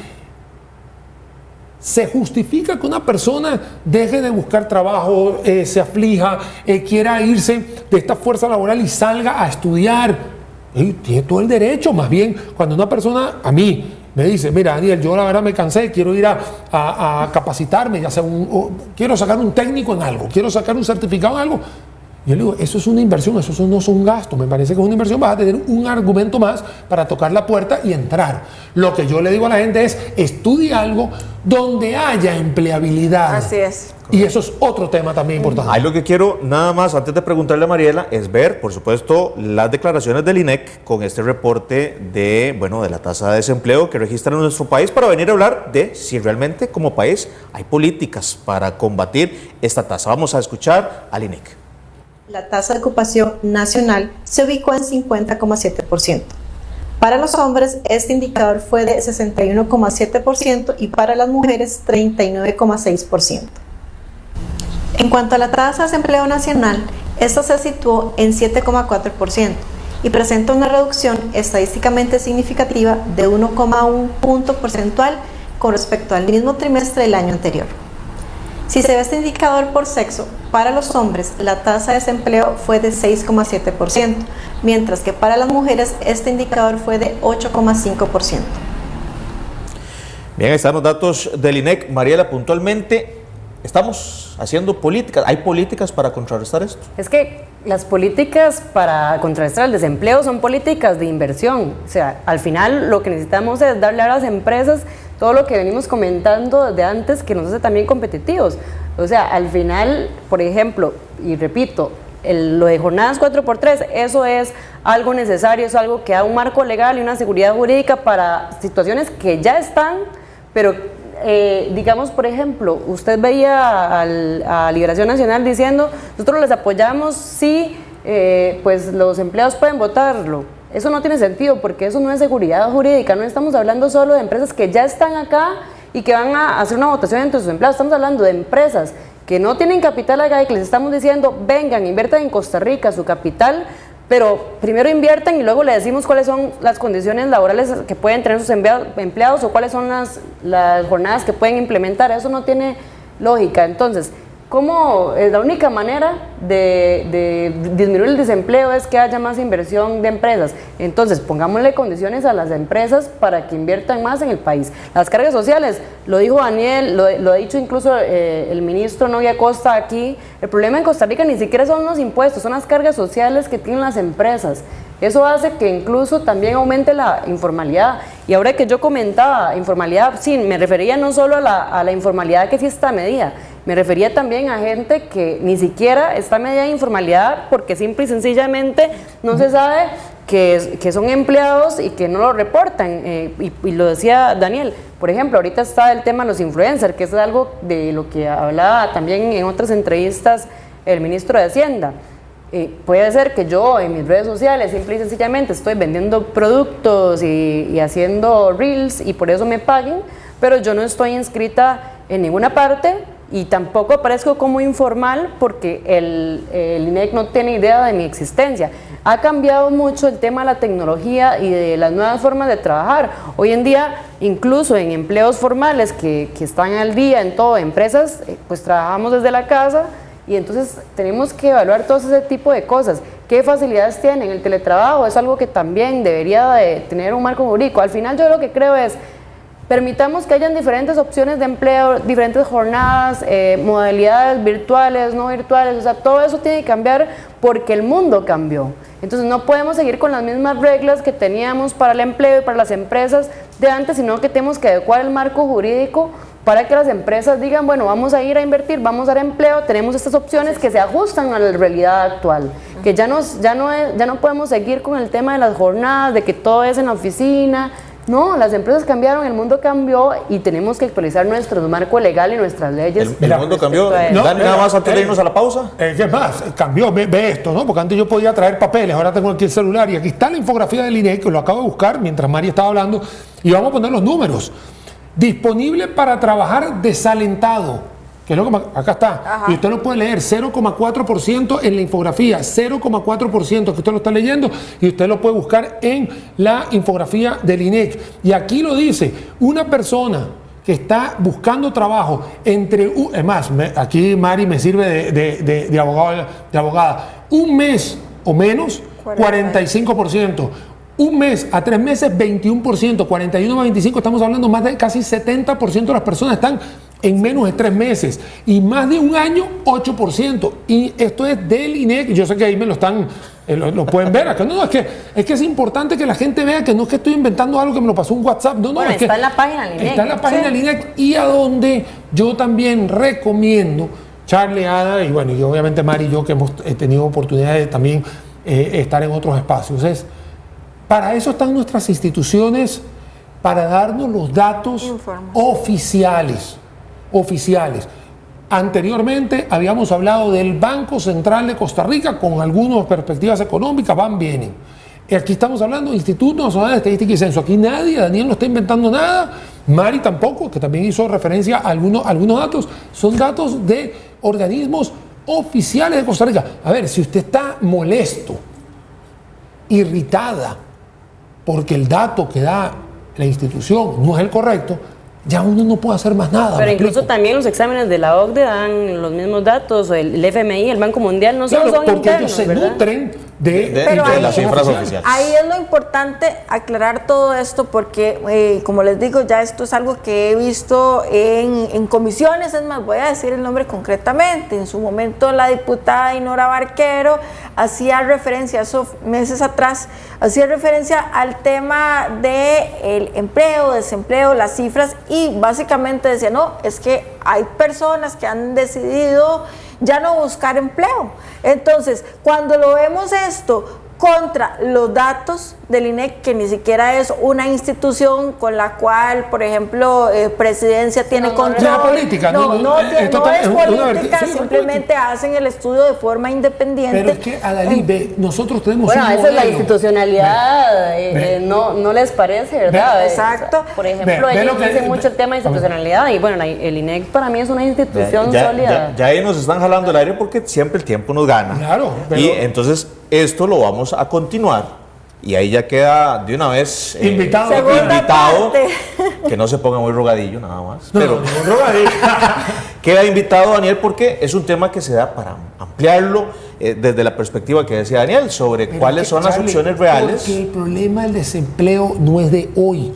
¿se justifica que una persona deje de buscar trabajo, se aflija, quiera irse de esta fuerza laboral y salga a estudiar? Tiene todo el derecho. Más bien, cuando una persona, a mí, me dice, mira, Daniel, yo la verdad me cansé, quiero ir a capacitarme, ya sea quiero sacar un técnico en algo, quiero sacar un certificado en algo, Yo le digo, eso es una inversión, eso no es un gasto. Me parece que es una inversión, vas a tener un argumento más para tocar la puerta y entrar. Lo que yo le digo a la gente es, estudia algo donde haya empleabilidad. Así es. Y eso es otro tema también importante. Ahí lo que quiero, nada más, antes de preguntarle a Mariela, es ver, por supuesto, las declaraciones del INEC con este reporte de, bueno, de la tasa de desempleo que registra en nuestro país, para venir a hablar de si realmente como país hay políticas para combatir esta tasa. Vamos a escuchar al INEC. La tasa de ocupación nacional se ubicó en 50,7%. Para los hombres, este indicador fue de 61,7% y para las mujeres 39,6%. En cuanto a la tasa de desempleo nacional, esta se situó en 7,4% y presenta una reducción estadísticamente significativa de 1,1 punto porcentual con respecto al mismo trimestre del año anterior. Si se ve este indicador por sexo, para los hombres la tasa de desempleo fue de 6,7%, mientras que para las mujeres este indicador fue de 8,5%. Bien, ahí están los datos del INEC. Mariela, puntualmente, ¿estamos haciendo políticas? ¿Hay políticas para contrarrestar esto? Es que las políticas para contrarrestar el desempleo son políticas de inversión. O sea, al final lo que necesitamos es darle a las empresas todo lo que venimos comentando desde antes, que nos hace también competitivos. O sea, al final, por ejemplo, y repito, lo de jornadas 4x3, eso es algo necesario, es algo que da un marco legal y una seguridad jurídica para situaciones que ya están, pero digamos, por ejemplo, usted veía a Liberación Nacional diciendo, nosotros les apoyamos si pues los empleados pueden votarlo. Eso no tiene sentido porque eso no es seguridad jurídica, no estamos hablando solo de empresas que ya están acá y que van a hacer una votación entre sus empleados, estamos hablando de empresas que no tienen capital acá y que les estamos diciendo, vengan, inviertan en Costa Rica su capital, pero primero inviertan y luego le decimos cuáles son las condiciones laborales que pueden tener sus empleados o cuáles son las jornadas que pueden implementar. Eso no tiene lógica. Entonces, ¿cómo es la única manera de disminuir el desempleo? Es que haya más inversión de empresas. Entonces, pongámosle condiciones a las empresas para que inviertan más en el país. Las cargas sociales, lo dijo Daniel, lo ha dicho incluso el ministro Novia Costa aquí, el problema en Costa Rica ni siquiera son los impuestos, son las cargas sociales que tienen las empresas. Eso hace que incluso también aumente la informalidad. Y ahora que yo comentaba informalidad, sí, me refería no solo a la informalidad que sí está medida, me refería también a gente que ni siquiera está medida de informalidad porque simple y sencillamente no se sabe que son empleados y que no lo reportan. Y lo decía Daniel, por ejemplo, ahorita está el tema de los influencers, que es algo de lo que hablaba también en otras entrevistas el ministro de Hacienda. Puede ser que yo en mis redes sociales simple y sencillamente estoy vendiendo productos y haciendo reels y por eso me paguen, pero yo no estoy inscrita en ninguna parte y tampoco aparezco como informal porque el INEC no tiene idea de mi existencia. Ha cambiado mucho el tema de la tecnología y de las nuevas formas de trabajar. Hoy en día, incluso en empleos formales que están al día en todo, empresas, pues trabajamos desde la casa. Y entonces tenemos que evaluar todo ese tipo de cosas. ¿Qué facilidades tienen? El teletrabajo es algo que también debería de tener un marco jurídico. Al final yo lo que creo es, permitamos que hayan diferentes opciones de empleo, diferentes jornadas, modalidades virtuales, no virtuales, o sea, todo eso tiene que cambiar porque el mundo cambió. Entonces no podemos seguir con las mismas reglas que teníamos para el empleo y para las empresas de antes, sino que tenemos que adecuar el marco jurídico para que las empresas digan, bueno, vamos a ir a invertir, vamos a dar empleo, tenemos estas opciones que se ajustan a la realidad actual, que ya no podemos seguir con el tema de las jornadas, de que todo es en la oficina. No, las empresas cambiaron, el mundo cambió y tenemos que actualizar nuestro marco legal y nuestras leyes. El mundo cambió. Dani, nada más antes de irnos a la pausa. ¿Qué más? Cambió, ve esto, ¿no? Porque antes yo podía traer papeles, ahora tengo aquí el celular y aquí está la infografía del INEC, que lo acabo de buscar mientras María estaba hablando, y vamos a poner los números. Disponible para trabajar desalentado, que es lo que acá está. Ajá. Y usted lo puede leer, 0,4% en la infografía, 0,4% que usted lo está leyendo y usted lo puede buscar en la infografía del INEC. Y aquí lo dice, una persona que está buscando trabajo es más, aquí Mari me sirve de abogada, un mes o menos, 45%. Un mes a 3 meses, 21%, 41 más 25, estamos hablando más de casi 70% de las personas están en menos de 3 meses y más de un año, 8%. Y esto es del INEC, yo sé que ahí me lo están, lo pueden ver acá. No, es que es importante que la gente vea que no es que estoy inventando algo que me lo pasó un WhatsApp, no, bueno, es está que en la página del INEC. Está en la página del INEC y a donde yo también recomiendo, Charlie, Ada y bueno, y obviamente Mari y yo que hemos tenido oportunidad de también estar en otros espacios, para eso están nuestras instituciones, para darnos los datos oficiales. Anteriormente habíamos hablado del Banco Central de Costa Rica con algunas perspectivas económicas, vienen. Y aquí estamos hablando del Instituto Nacional de Estadística y Censo. Aquí nadie, Daniel no está inventando nada, Mari tampoco, que también hizo referencia a algunos datos. Son datos de organismos oficiales de Costa Rica. A ver, si usted está molesto, irritada, porque el dato que da la institución no es el correcto, ya uno no puede hacer más nada. Pero incluso también los exámenes de la OCDE dan los mismos datos, el FMI, el Banco Mundial, no solo son porque internos, ellos se ¿verdad? nutren de las cifras oficiales. Ahí es lo importante aclarar todo esto porque, como les digo, ya esto es algo que he visto en comisiones. Es más, voy a decir el nombre concretamente. En su momento la diputada Inora Barquero hacía referencia, eso meses atrás, hacía referencia al tema del empleo, desempleo, las cifras, y básicamente decía, no, es que hay personas que han decidido ya no buscar empleo. Entonces, cuando lo vemos esto contra los datos del INEC, que ni siquiera es una institución con la cual, por ejemplo, Presidencia tiene control. No es política, no es política, sí, simplemente hacen el estudio de forma independiente. Pero es que, Adalí, nosotros tenemos bueno, un esa modelo. es la institucionalidad, no les parece, ¿verdad? Exacto. Por ejemplo, ellos dicen mucho el tema de institucionalidad y bueno, el INEC para mí es una institución sólida. Ya ahí nos están jalando el aire porque siempre el tiempo nos gana. Claro. Y entonces esto lo vamos a continuar. Y ahí ya queda de una vez invitado, que no se ponga muy rogadillo nada más. Pero queda invitado Daniel porque es un tema que se da para ampliarlo desde la perspectiva que decía Daniel sobre cuáles son las opciones reales. Porque el problema del desempleo no es de hoy.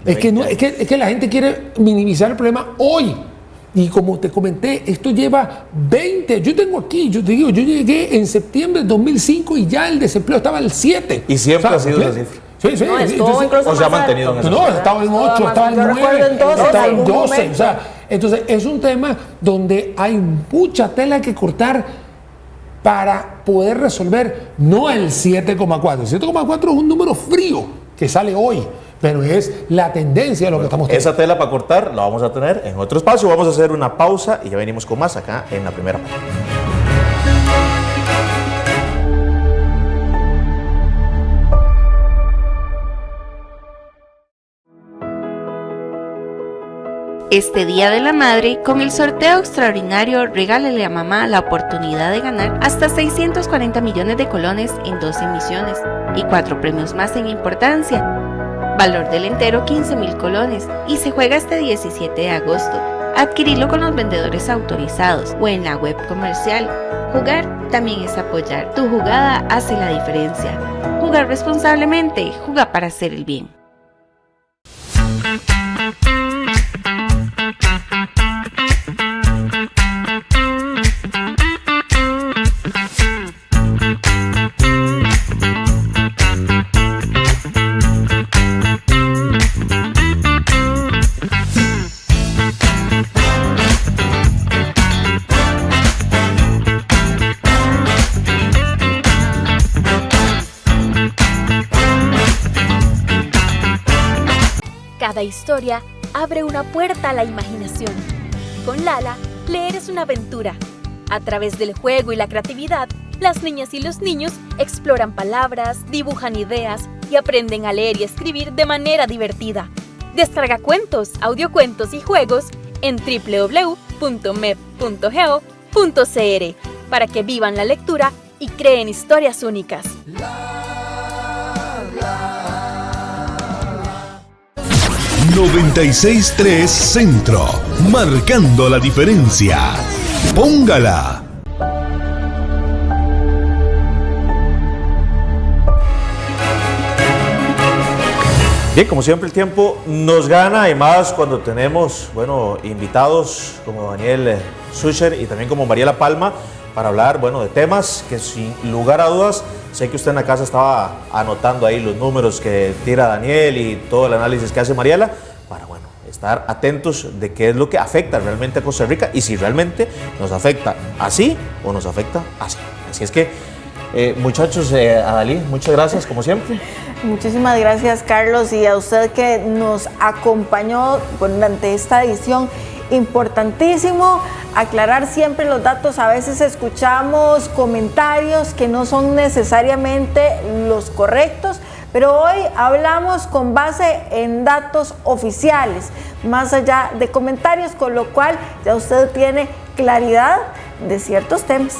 Es que la gente quiere minimizar el problema hoy. Y como te comenté, esto lleva 20, yo tengo aquí, yo te digo, yo llegué en septiembre de 2005 y ya el desempleo estaba al 7. Y siempre ha sido esa cifra. Sí, no, estuvo incluso o se ha mantenido en eso. No, estaba en 8, estaba en 9, estaba en 12. O sea, entonces es un tema donde hay mucha tela que cortar para poder resolver, no el 7,4. El 7,4 es un número frío que sale hoy, pero es la tendencia de lo que estamos teniendo. Esa tela para cortar la vamos a tener en otro espacio. Vamos a hacer una pausa y ya venimos con más acá en la primera parte. Este Día de la Madre, con el sorteo extraordinario Regálele a Mamá la oportunidad de ganar hasta 640 millones de colones en 2 emisiones y 4 premios más en importancia. Valor del entero 15,000 colones y se juega este 17 de agosto. Adquirirlo con los vendedores autorizados o en la web comercial. Jugar también es apoyar. Tu jugada hace la diferencia. Jugar responsablemente, juega para hacer el bien. Cada historia abre una puerta a la imaginación. Con Lala, leer es una aventura. A través del juego y la creatividad, las niñas y los niños exploran palabras, dibujan ideas y aprenden a leer y escribir de manera divertida. Descarga cuentos, audiocuentos y juegos en www.mep.geo.cr para que vivan la lectura y creen historias únicas. 96.3 Centro, marcando la diferencia. Póngala. Bien, como siempre el tiempo nos gana y más cuando tenemos, bueno, invitados como Daniel Sucher y también como Mariela Palma para hablar, bueno, de temas que sin lugar a dudas, sé que usted en la casa estaba anotando ahí los números que tira Daniel y todo el análisis que hace Mariela para, bueno, estar atentos de qué es lo que afecta realmente a Costa Rica y si realmente nos afecta así o nos afecta así. Así es que, muchachos, Adalí, muchas gracias como siempre. Muchísimas gracias, Carlos, y a usted que nos acompañó durante esta edición. Importantísimo aclarar siempre los datos. A veces escuchamos comentarios que no son necesariamente los correctos, pero hoy hablamos con base en datos oficiales, más allá de comentarios, con lo cual ya usted tiene claridad de ciertos temas.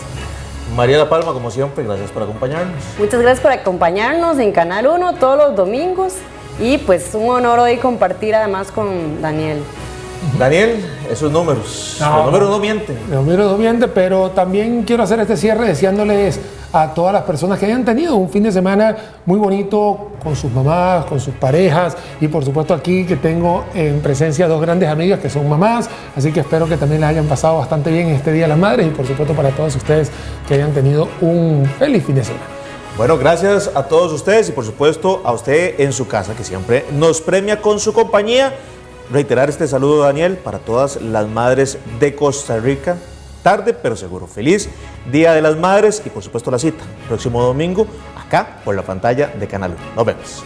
Mariela Palma, como siempre, gracias por acompañarnos. Muchas gracias por acompañarnos en Canal 1 todos los domingos y pues un honor hoy compartir además con Daniel. Daniel, esos números, los números no mienten. Los números no mienten, pero también quiero hacer este cierre deseándoles a todas las personas que hayan tenido un fin de semana muy bonito con sus mamás, con sus parejas y por supuesto aquí que tengo en presencia dos grandes amigas que son mamás, así que espero que también les hayan pasado bastante bien este Día de las Madres y por supuesto para todos ustedes que hayan tenido un feliz fin de semana. Bueno, gracias a todos ustedes y por supuesto a usted en su casa que siempre nos premia con su compañía. Reiterar este saludo, Daniel, para todas las madres de Costa Rica. Tarde, pero seguro. Feliz Día de las Madres y por supuesto la cita próximo domingo acá por la pantalla de Canal 1. Nos vemos.